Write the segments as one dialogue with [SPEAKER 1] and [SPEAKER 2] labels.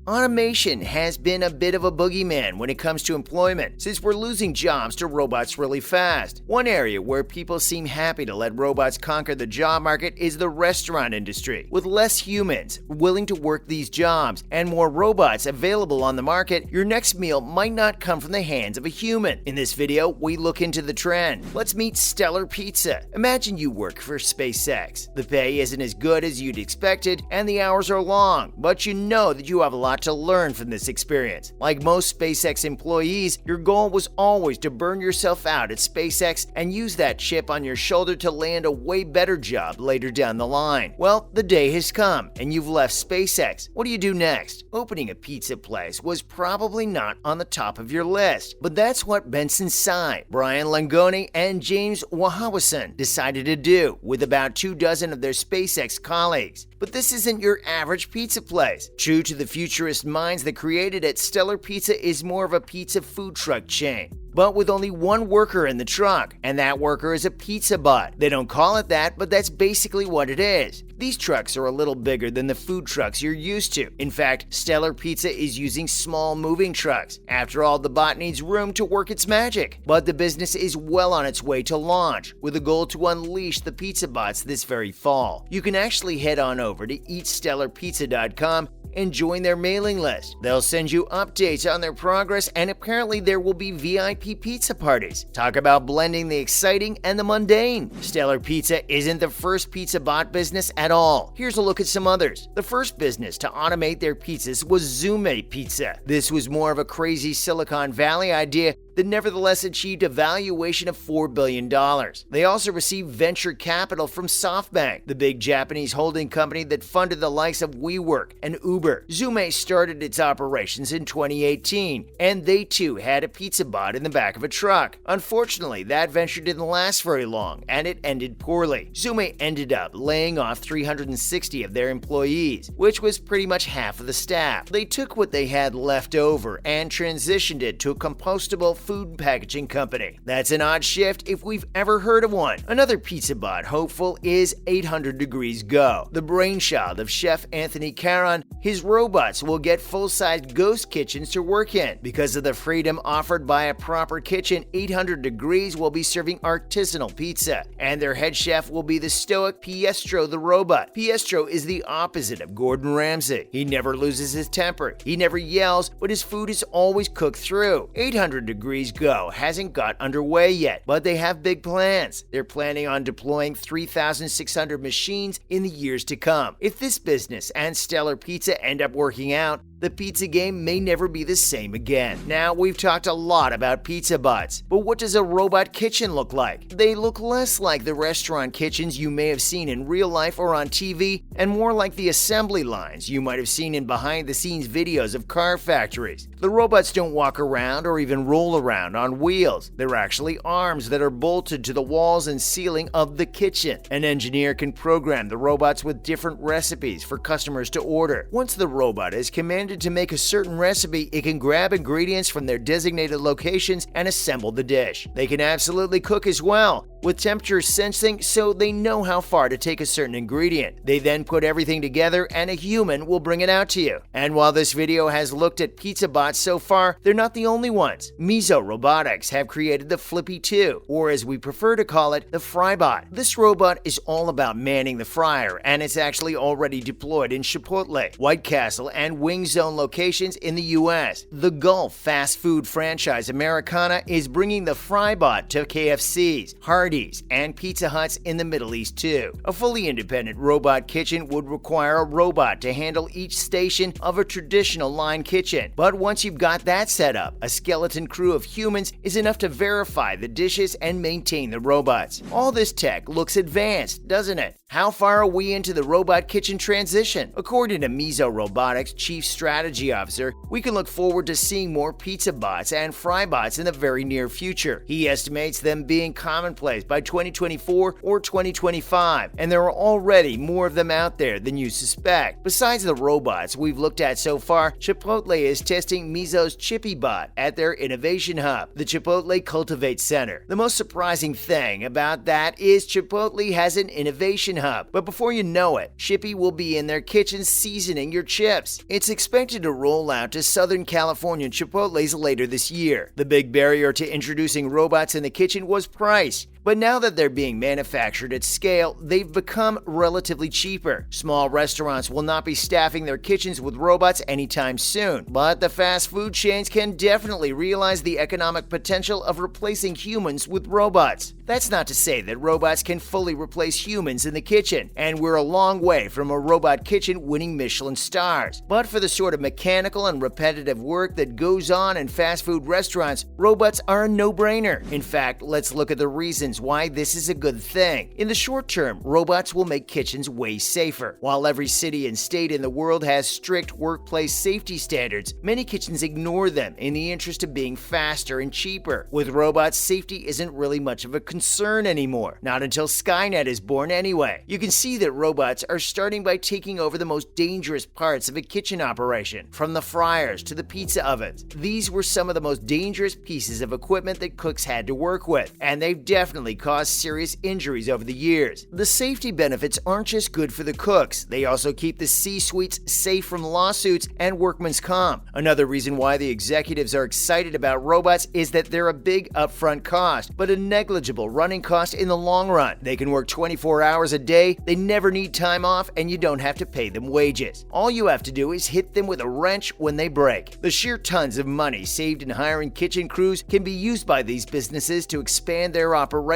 [SPEAKER 1] Automation has been a bit of a boogeyman when it comes to employment, since we're losing jobs to robots really fast. One area where people seem happy to let robots conquer the job market is the restaurant industry. With less humans willing to work these jobs and more robots available on the market, your next meal might not come from the hands of a human. In this video, we look into the trend. Let's meet Stellar Pizza. Imagine you work for SpaceX. The pay isn't as good as you'd expected, and the hours are long, but you know that you have a lot to learn from this experience. Like most SpaceX employees, your goal was always to burn yourself out at SpaceX and use that chip on your shoulder to land a way better job later down the line. Well, the day has come, and you've left SpaceX. What do you do next? Opening a pizza place was probably not on the top of your list, but that's what Benson Tsai, Brian Langone, and James Wahawson decided to do with about 24 of their SpaceX colleagues. But this isn't your average pizza place. True to the futurist minds that created it, Stellar Pizza is more of a pizza food truck chain, but with only one worker in the truck, and that worker is a pizza bot. They don't call it that, but that's basically what it is. These trucks are a little bigger than the food trucks you're used to. In fact, Stellar Pizza is using small moving trucks. After all, the bot needs room to work its magic. But the business is well on its way to launch, with a goal to unleash the pizza bots this very fall. You can actually head on over to eatstellarpizza.com and join their mailing list. They'll send you updates on their progress, and apparently there will be VIP pizza parties. Talk about blending the exciting and the mundane. Stellar Pizza isn't the first pizza bot business at all. Here's a look at some others. The first business to automate their pizzas was Zume Pizza. This was more of a crazy Silicon Valley idea that nevertheless achieved a valuation of $4 billion. They also received venture capital from SoftBank, the big Japanese holding company that funded the likes of WeWork and Uber. Zume started its operations in 2018, and they too had a pizza bot in the back of a truck. Unfortunately, that venture didn't last very long, and it ended poorly. Zume ended up laying off 360 of their employees, which was pretty much half of the staff. They took what they had left over and transitioned it to a compostable food packaging company. That's an odd shift if we've ever heard of one. Another pizza bot hopeful is 800 Degrees Go, the brainchild of Chef Anthony Caron. His robots will get full-sized ghost kitchens to work in. Because of the freedom offered by a proper kitchen, 800 Degrees will be serving artisanal pizza, and their head chef will be the stoic Pietro the robot. Pietro is the opposite of Gordon Ramsay. He never loses his temper, he never yells, but his food is always cooked through. 800 Degrees Go hasn't got underway yet, but they have big plans. They're planning on deploying 3,600 machines in the years to come. If this business and Stellar Pizza end up working out, the pizza game may never be the same again. Now, we've talked a lot about pizza bots, but what does a robot kitchen look like? They look less like the restaurant kitchens you may have seen in real life or on TV, and more like the assembly lines you might have seen in behind-the-scenes videos of car factories. The robots don't walk around or even roll around on wheels. They're actually arms that are bolted to the walls and ceiling of the kitchen. An engineer can program the robots with different recipes for customers to order. Once the robot is commanded to make a certain recipe, it can grab ingredients from their designated locations and assemble the dish. They can absolutely cook as well, with temperature sensing so they know how far to take a certain ingredient. They then put everything together and a human will bring it out to you. And while this video has looked at pizza bots so far, they're not the only ones. Miso Robotics have created the Flippy 2, or as we prefer to call it, the Frybot. This robot is all about manning the fryer, and it's actually already deployed in Chipotle, White Castle, and Wing Zone locations in the US. The Gulf fast food franchise Americana is bringing the Frybot to KFC's, Hardee's, and Pizza Huts in the Middle East too. A fully independent robot kitchen would require a robot to handle each station of a traditional line kitchen. But once you've got that set up, a skeleton crew of humans is enough to verify the dishes and maintain the robots. All this tech looks advanced, doesn't it? How far are we into the robot kitchen transition? According to Miso Robotics Chief Strategy Officer, we can look forward to seeing more pizza bots and fry bots in the very near future. He estimates them being commonplace marketplace by 2024 or 2025, and there are already more of them out there than you suspect. Besides the robots we've looked at so far, Chipotle is testing Mizo's Chippy Bot at their innovation hub, the Chipotle Cultivate Center. The most surprising thing about that is Chipotle has an innovation hub, but before you know it, Chippy will be in their kitchen seasoning your chips. It's expected to roll out to Southern California Chipotles later this year. The big barrier to introducing robots in the kitchen was price. But now that they're being manufactured at scale, they've become relatively cheaper. Small restaurants will not be staffing their kitchens with robots anytime soon, but the fast food chains can definitely realize the economic potential of replacing humans with robots. That's not to say that robots can fully replace humans in the kitchen, and we're a long way from a robot kitchen winning Michelin stars. But for the sort of mechanical and repetitive work that goes on in fast food restaurants, robots are a no-brainer. In fact, let's look at the reasons why this is a good thing. In the short term, robots will make kitchens way safer. While every city and state in the world has strict workplace safety standards, many kitchens ignore them in the interest of being faster and cheaper. With robots, safety isn't really much of a concern anymore. Not until Skynet is born anyway. You can see that robots are starting by taking over the most dangerous parts of a kitchen operation, from the fryers to the pizza ovens. These were some of the most dangerous pieces of equipment that cooks had to work with, and they've definitely caused serious injuries over the years. The safety benefits aren't just good for the cooks, they also keep the C-suites safe from lawsuits and workman's comp. Another reason why the executives are excited about robots is that they're a big upfront cost, but a negligible running cost in the long run. They can work 24 hours a day, they never need time off, and you don't have to pay them wages. All you have to do is hit them with a wrench when they break. The sheer tons of money saved in hiring kitchen crews can be used by these businesses to expand their operations,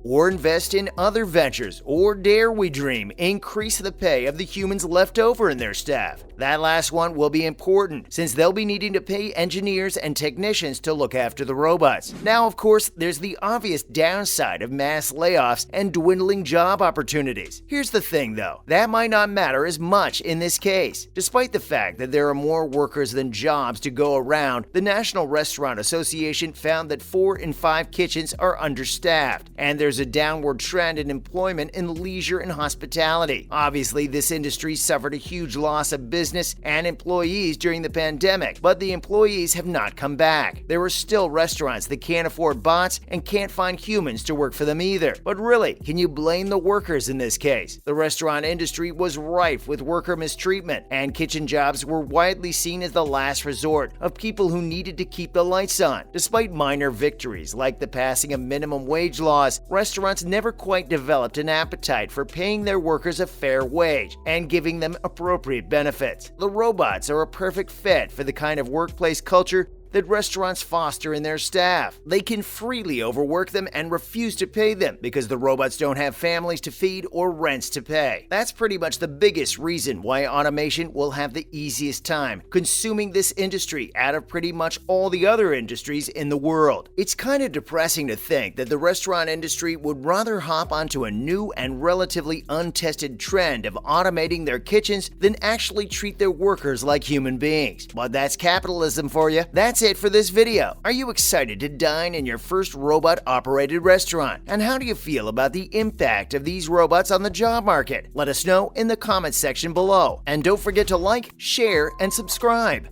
[SPEAKER 1] or invest in other ventures, or dare we dream, increase the pay of the humans left over in their staff. That last one will be important, since they'll be needing to pay engineers and technicians to look after the robots. Now, of course, there's the obvious downside of mass layoffs and dwindling job opportunities. Here's the thing though, that might not matter as much in this case. Despite the fact that there are more workers than jobs to go around, the National Restaurant Association found that 4 in 5 kitchens are understaffed, and there's a downward trend in employment in leisure and hospitality. Obviously, this industry suffered a huge loss of business and employees during the pandemic, but the employees have not come back. There are still restaurants that can't afford bots and can't find humans to work for them either. But really, can you blame the workers in this case? The restaurant industry was rife with worker mistreatment, and kitchen jobs were widely seen as the last resort of people who needed to keep the lights on. Despite minor victories like the passing of minimum wage laws, restaurants never quite developed an appetite for paying their workers a fair wage and giving them appropriate benefits. The robots are a perfect fit for the kind of workplace culture that restaurants foster in their staff. They can freely overwork them and refuse to pay them because the robots don't have families to feed or rents to pay. That's pretty much the biggest reason why automation will have the easiest time consuming this industry out of pretty much all the other industries in the world. It's kind of depressing to think that the restaurant industry would rather hop onto a new and relatively untested trend of automating their kitchens than actually treat their workers like human beings. But that's capitalism for you. That's it for this video. Are you excited to dine in your first robot-operated restaurant? And how do you feel about the impact of these robots on the job market? Let us know in the comments section below. And don't forget to like, share, and subscribe.